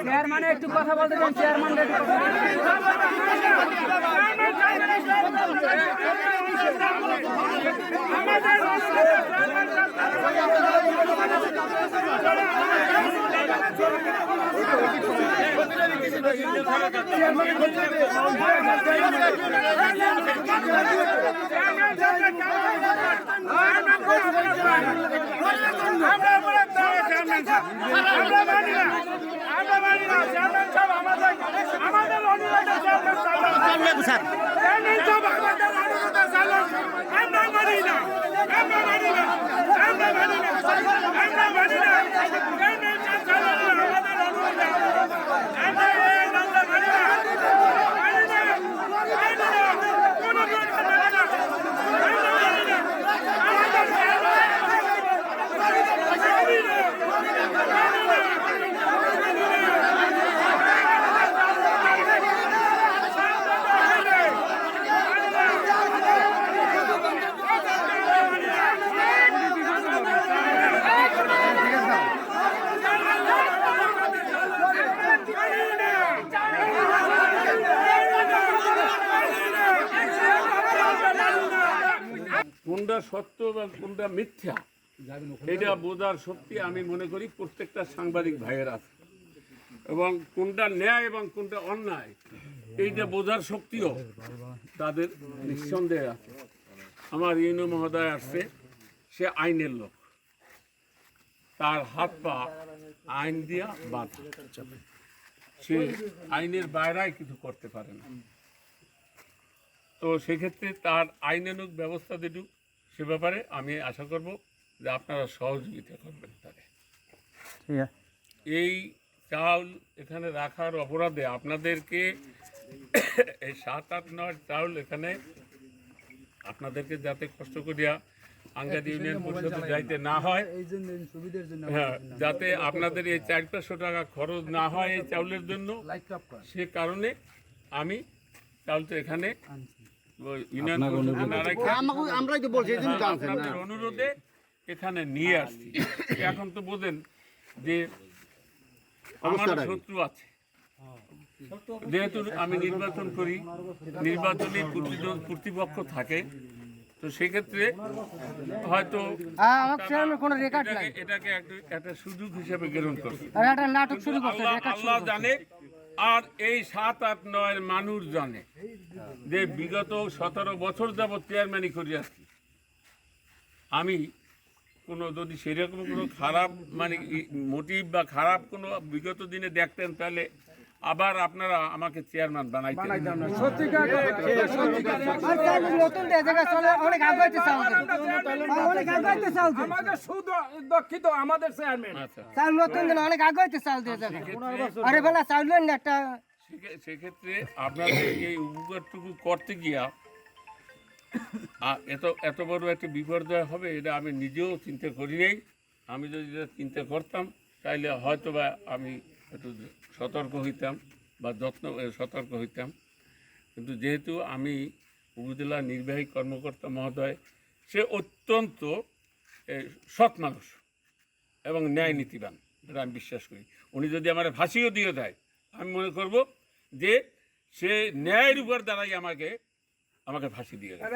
Chairman একটু কথা বলতে চান, চেয়ারম্যান কোনটা সত্য বা কোনটা মিথ্যা এটা বোঝার শক্তি আমি মনে করি প্রত্যেকটা সাংবাদিক ভাইয়ের আছে, এবং কোনটা ন্যায় এবং কোনটা অন্যায় এইটা বোঝার শক্তিও তাদের নিঃসন্দেহে আছে। আমার ইউনো মহোদয় আসছে, সে আইনের লোক, তার হাত পা আইন দিয়া বাঁধা, সে আইনের বাইরেই কিছু করতে পারে না। তো সেক্ষেত্রে তার আইনানুগ ব্যবস্থা দিটুক, সে ব্যাপারে আমি আশা করব যে আপনারা সহযোগিতা করবেন তাকে। এই চাউল এখানে রাখার অপরাধে আপনাদেরকে এই 7-8-9 চাউল এখানে আপনাদেরকে যাতে কষ্ট করিয়া আঙ্গাদ ইউনিয়ন পরিষদে যাইতে না হয়, হ্যাঁ, যাতে আপনাদের এই 400-500 টাকা খরচ না হয় এই চাউলের জন্য, সে কারণে আমি চাউলটা এখানে অনুরোধে এখানে নিয়ে আসছি। এখন তো বোঝেন যে আমার শত্রু আছে, যেহেতু আমি নির্বাচন করি, নির্বাচনী কর্তৃপক্ষ থাকে, তো সেক্ষেত্রে হয়তো এটাকে একটা সুযোগ হিসেবে গ্রহণ করছে, আল্লাহ জানে। আর এই 7-8-9 মানুষ জানে যে বিগত 17 বছর যাবৎ চেয়ারম্যানই করে আসছি আমি। কোনো যদি সেরকম কোনো খারাপ মানে মোটিভ বা খারাপ কোনো বিগত দিনে দেখতেন, তাহলে আবার আপনারা আমাকে চেয়ারম্যান বানাইতেন। সেক্ষেত্রে আপনাদের এই উপকারটুকু করতে গিয়া এত বড় একটা বিপর্যয় হবে এটা আমি নিজেও চিন্তা করি নাই। আমি যদি চিন্তা করতাম তাইলে হয়তো বা আমি একটু সতর্ক হইতাম বা সতর্ক হইতাম, কিন্তু যেহেতু আমি উপজেলা নির্বাহী কর্মকর্তা মহোদয়, সে অত্যন্ত সৎ মানুষ এবং ন্যায় নীতিবান, এটা আমি বিশ্বাস করি। উনি যদি আমার ফাঁসিও দিয়ে দেয়, আমি মনে করব যে সে ন্যায়ের উপর দ্বারাই আমাকে ফাঁসি দিয়ে দেয়।